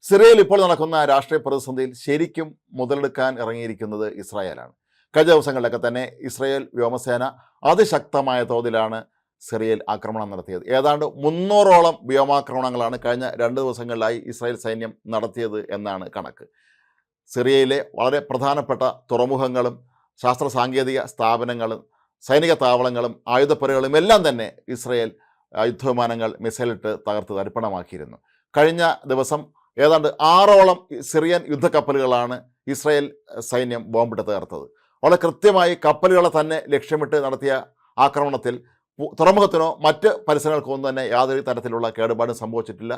സിറിയയിൽ ഇപ്പോൾ നടക്കുന്ന രാഷ്ട്രീയ പ്രതിസന്ധിയിൽ ശരിക്കും മുതലെടുക്കാൻ ഇറങ്ങിയിരിക്കുന്നത് ഇസ്രായേലാണ്. കഴിഞ്ഞ ദിവസങ്ങളിലൊക്കെ തന്നെ ഇസ്രായേൽ വ്യോമസേന അതിശക്തമായ തോതിലാണ് സിറിയയിൽ ആക്രമണം നടത്തിയത്. ഏതാണ്ട് 300ഓളം വ്യോമാക്രമണങ്ങളാണ് കഴിഞ്ഞ 2 ദിവസങ്ങളിലായി ഇസ്രായേൽ സൈന്യം നടത്തിയത് എന്നാണ് കണക്ക്. സിറിയയിലെ വളരെ പ്രധാനപ്പെട്ട തുറമുഖങ്ങളും ശാസ്ത്ര സാങ്കേതിക സ്ഥാപനങ്ങളും സൈനിക താവളങ്ങളും ആയുധപ്പുരകളും എല്ലാം തന്നെ ഇസ്രായേൽ യുദ്ധവിമാനങ്ങൾ മിസൈലിട്ട് തകർത്ത് തരിപ്പണമാക്കിയിരുന്നു. കഴിഞ്ഞ ദിവസം ഏതാണ്ട് 6ഓളം സിറിയൻ യുദ്ധക്കപ്പലുകളാണ് ഇസ്രായേൽ സൈന്യം ബോംബിട്ട് തകർത്തത്. വളരെ കൃത്യമായി കപ്പലുകളെ തന്നെ ലക്ഷ്യമിട്ട് നടത്തിയ ആക്രമണത്തിൽ തുറമുഖത്തിനോ മറ്റ് പരിസരങ്ങൾക്കോ ഒന്നും തന്നെ യാതൊരു തരത്തിലുള്ള കേടുപാടും സംഭവിച്ചിട്ടില്ല.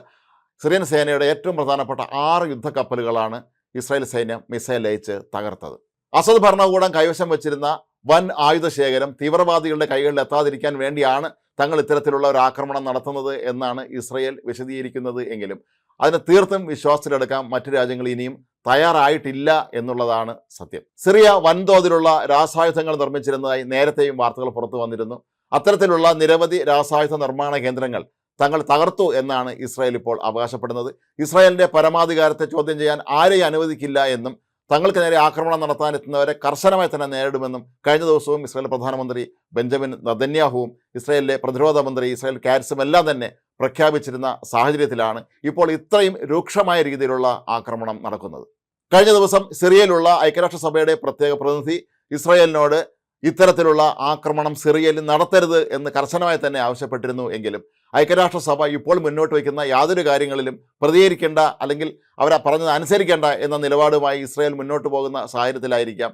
സിറിയൻ സേനയുടെ ഏറ്റവും പ്രധാനപ്പെട്ട 6 യുദ്ധക്കപ്പലുകളാണ് ഇസ്രായേൽ സൈന്യം മിസൈൽ അയച്ച് തകർത്തത്. അസദ് ഭരണകൂടം കൈവശം വച്ചിരുന്ന വൻ ആയുധശേഖരം തീവ്രവാദികളുടെ കൈകളിൽ എത്താതിരിക്കാൻ വേണ്ടിയാണ് തങ്ങൾ ഇത്തരത്തിലുള്ള ഒരു ആക്രമണം നടത്തുന്നത് എന്നാണ് ഇസ്രായേൽ വിശദീകരിക്കുന്നത്. എങ്കിലും അതിന് തീർത്തും വിശ്വാസത്തിലെടുക്കാൻ മറ്റു രാജ്യങ്ങൾ ഇനിയും തയ്യാറായിട്ടില്ല എന്നുള്ളതാണ് സത്യം. സിറിയ വൻതോതിലുള്ള രാസായുധങ്ങൾ നിർമ്മിച്ചിരുന്നതായി നേരത്തെയും വാർത്തകൾ പുറത്തു വന്നിരുന്നു. അത്തരത്തിലുള്ള നിരവധി രാസായുധ നിർമ്മാണ കേന്ദ്രങ്ങൾ തങ്ങൾ തകർത്തു എന്നാണ് ഇസ്രായേൽ ഇപ്പോൾ അവകാശപ്പെടുന്നത്. ഇസ്രായേലിൻ്റെ പരമാധികാരത്തെ ചോദ്യം ചെയ്യാൻ ആരെയും അനുവദിക്കില്ല എന്നും തങ്ങൾക്ക് നേരെ ആക്രമണം നടത്താനെത്തുന്നവരെ കർശനമായി തന്നെ നേരിടുമെന്നും കഴിഞ്ഞ ദിവസവും ഇസ്രായേൽ പ്രധാനമന്ത്രി ബെഞ്ചമിൻ നെതന്യാഹുവും ഇസ്രായേലിലെ പ്രതിരോധ മന്ത്രി ഇസ്രായേൽ കാറ്റ്സും എല്ലാം തന്നെ പ്രഖ്യാപിച്ചിരുന്ന സാഹചര്യത്തിലാണ് ഇപ്പോൾ ഇത്രയും രൂക്ഷമായ രീതിയിലുള്ള ആക്രമണം നടക്കുന്നത്. കഴിഞ്ഞ ദിവസം സിറിയയിലുള്ള ഐക്യരാഷ്ട്രസഭയുടെ പ്രത്യേക പ്രതിനിധി ഇസ്രായേലിനോട് ഇത്തരത്തിലുള്ള ആക്രമണം സിറിയയിൽ നടത്തരുത് എന്ന് കർശനമായി തന്നെ ആവശ്യപ്പെട്ടിരുന്നു. എങ്കിലും ഐക്യരാഷ്ട്രസഭ ഇപ്പോൾ മുന്നോട്ട് വയ്ക്കുന്ന യാതൊരു കാര്യങ്ങളിലും പ്രതികരിക്കേണ്ട അല്ലെങ്കിൽ അവരെ പറഞ്ഞത് അനുസരിക്കേണ്ട എന്ന നിലപാടുമായി ഇസ്രായേൽ മുന്നോട്ട് പോകുന്ന സാഹചര്യത്തിലായിരിക്കാം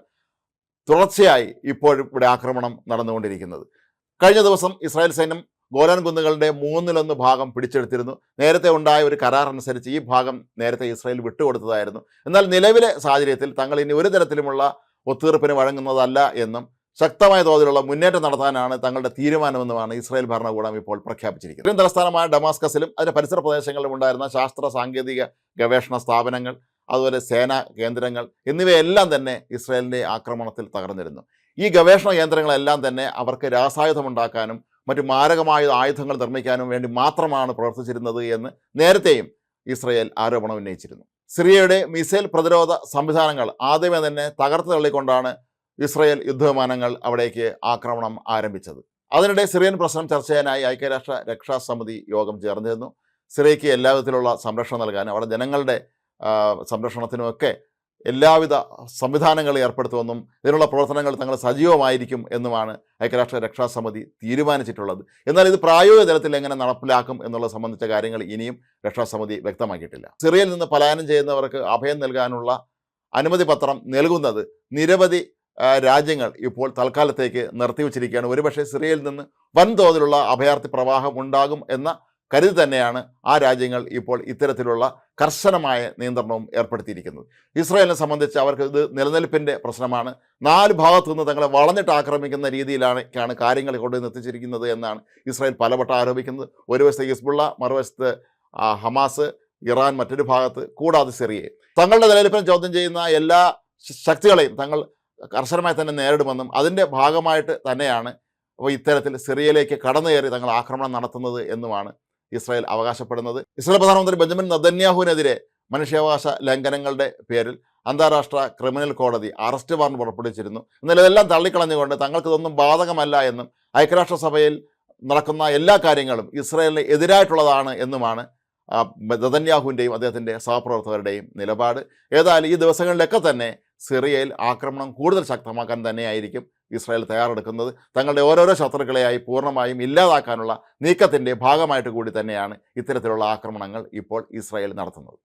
തുടർച്ചയായി ഇപ്പോഴും ഇവിടെ ആക്രമണം നടന്നുകൊണ്ടിരിക്കുന്നത്. കഴിഞ്ഞ ദിവസം ഇസ്രായേൽ സൈന്യം ഗോലാൻ കുന്നുകളുടെ 1/3 ഭാഗം പിടിച്ചെടുത്തിരുന്നു. നേരത്തെ ഉണ്ടായ ഒരു കരാർ അനുസരിച്ച് ഈ ഭാഗം നേരത്തെ ഇസ്രായേൽ വിട്ടുകൊടുത്തതായിരുന്നു. എന്നാൽ നിലവിലെ സാഹചര്യത്തിൽ തങ്ങൾ ഇനി ഒരു തരത്തിലുമുള്ള ഒത്തീർപ്പിന് വഴങ്ങുന്നതല്ല എന്നും ശക്തമായ തോതിലുള്ള മുന്നേറ്റം നടത്താനാണ് തങ്ങളുടെ തീരുമാനമെന്നുമാണ് ഇസ്രായേൽ ഭരണകൂടം ഇപ്പോൾ പ്രഖ്യാപിച്ചിരിക്കുന്നത്. സിറിയൻ തലസ്ഥാനമായ ഡമാസ്കസിലും അതിൻ്റെ പരിസര പ്രദേശങ്ങളിലും ഉണ്ടായിരുന്ന ശാസ്ത്ര സാങ്കേതിക ഗവേഷണ സ്ഥാപനങ്ങൾ, അതുപോലെ സേനാ കേന്ദ്രങ്ങൾ എന്നിവയെല്ലാം തന്നെ ഇസ്രായേലിൻ്റെ ആക്രമണത്തിൽ തകർന്നിരുന്നു. ഈ ഗവേഷണ കേന്ദ്രങ്ങളെല്ലാം തന്നെ അവർക്ക് രാസായുധമുണ്ടാക്കാനും മറ്റു മാരകമായ ആയുധങ്ങൾ നിർമ്മിക്കാനും വേണ്ടി മാത്രമാണ് പ്രവർത്തിച്ചിരുന്നത് എന്ന് നേരത്തെയും ഇസ്രായേൽ ആരോപണം ഉന്നയിച്ചിരുന്നു. സിറിയയുടെ മിസൈൽ പ്രതിരോധ സംവിധാനങ്ങൾ ആദ്യമേ തന്നെ തകർത്ത് തള്ളിക്കൊണ്ടാണ് ഇസ്രായേൽ യുദ്ധവിമാനങ്ങൾ അവിടേക്ക് ആക്രമണം ആരംഭിച്ചത്. അതിനിടെ സിറിയൻ പ്രശ്നം ചർച്ച ചെയ്യാനായി ഐക്യരാഷ്ട്ര രക്ഷാസമിതി യോഗം ചേർന്നിരുന്നു. സിറിയയ്ക്ക് എല്ലാവിധത്തിലുള്ള സംരക്ഷണം നൽകാനും അവിടെ ജനങ്ങളുടെ സംരക്ഷണത്തിനുമൊക്കെ എല്ലാവിധ സംവിധാനങ്ങൾ ഏർപ്പെടുത്തുമെന്നും ഇതിനുള്ള പ്രവർത്തനങ്ങൾ തങ്ങൾ സജീവമായിരിക്കും എന്നുമാണ് ഐക്യരാഷ്ട്ര രക്ഷാസമിതി തീരുമാനിച്ചിട്ടുള്ളത്. എന്നാൽ ഇത് പ്രായോഗിക തലത്തിൽ എങ്ങനെ നടപ്പിലാക്കും എന്നുള്ളത് സംബന്ധിച്ച കാര്യങ്ങൾ ഇനിയും രക്ഷാസമിതി വ്യക്തമാക്കിയിട്ടില്ല. സിറിയയിൽ നിന്ന് പലായനം ചെയ്യുന്നവർക്ക് അഭയം നൽകാനുള്ള അനുമതി പത്രം നൽകുന്നത് നിരവധി രാജ്യങ്ങൾ ഇപ്പോൾ തൽക്കാലത്തേക്ക് നിർത്തിവച്ചിരിക്കുകയാണ്. ഒരുപക്ഷെ സിറിയയിൽ നിന്ന് വൻതോതിലുള്ള അഭയാർത്ഥി പ്രവാഹം ഉണ്ടാകും എന്ന കരുതി തന്നെയാണ് ആ രാജ്യങ്ങൾ ഇപ്പോൾ ഇത്തരത്തിലുള്ള കർശനമായ നിയന്ത്രണവും ഏർപ്പെടുത്തിയിരിക്കുന്നത്. ഇസ്രായേലിനെ സംബന്ധിച്ച് അവർക്ക് ഇത് നിലനിൽപ്പിൻ്റെ പ്രശ്നമാണ്. 4 ഭാഗത്തു നിന്ന് തങ്ങളെ വളഞ്ഞിട്ട് ആക്രമിക്കുന്ന രീതിയിലാണ് കാര്യങ്ങൾ കൊണ്ടുവന്ന് എത്തിച്ചിരിക്കുന്നത് എന്നാണ് ഇസ്രായേൽ പലവട്ടം ആരോപിക്കുന്നത്. ഒരു വശത്ത് ഹിസ്ബുള്ള, മറുവശത്ത് ഹമാസ്, ഇറാൻ മറ്റൊരു ഭാഗത്ത്, കൂടാതെ സിറിയയെ തങ്ങളുടെ നിലനിൽപ്പിനെ ചോദ്യം ചെയ്യുന്ന എല്ലാ ശക്തികളെയും തങ്ങൾ കർശനമായി തന്നെ നേരിടുമെന്നും അതിൻ്റെ ഭാഗമായിട്ട് തന്നെയാണ് അപ്പോൾ ഇത്തരത്തിൽ സിറിയയിലേക്ക് കടന്നു കയറി തങ്ങൾ ആക്രമണം നടത്തുന്നത് എന്നുമാണ് ഇസ്രായേൽ അവകാശപ്പെടുന്നത്. ഇസ്രായേൽ പ്രധാനമന്ത്രി ബെഞ്ചമിൻ നെതന്യാഹുവിനെതിരെ മനുഷ്യാവകാശ ലംഘനങ്ങളുടെ പേരിൽ അന്താരാഷ്ട്ര ക്രിമിനൽ കോടതി അറസ്റ്റ് വാറണ്ട് പുറപ്പെടുവിച്ചിരുന്നു. എന്നാൽ ഇതെല്ലാം തള്ളിക്കളഞ്ഞുകൊണ്ട് തങ്ങൾക്കിതൊന്നും ബാധകമല്ല എന്നും ഐക്യരാഷ്ട്രസഭയിൽ നടക്കുന്ന എല്ലാ കാര്യങ്ങളും ഇസ്രായേലിന് എതിരായിട്ടുള്ളതാണ് എന്നുമാണ് നെതന്യാഹുവിൻ്റെയും അദ്ദേഹത്തിൻ്റെ സഹപ്രവർത്തകരുടെയും നിലപാട്. ഏതായാലും ഈ ദിവസങ്ങളിലൊക്കെ തന്നെ സിറിയയിൽ ആക്രമണം കൂടുതൽ ശക്തമാക്കാൻ തന്നെയായിരിക്കും ഇസ്രായേൽ തയ്യാറെടുക്കുന്നത്. തങ്ങളുടെ ഓരോരോ ശത്രുക്കളെയായി പൂർണ്ണമായും ഇല്ലാതാക്കാനുള്ള നീക്കത്തിൻ്റെ ഭാഗമായിട്ട് കൂടി തന്നെയാണ് ഇത്തരത്തിലുള്ള ആക്രമണങ്ങൾ ഇപ്പോൾ ഇസ്രായേൽ നടത്തുന്നത്.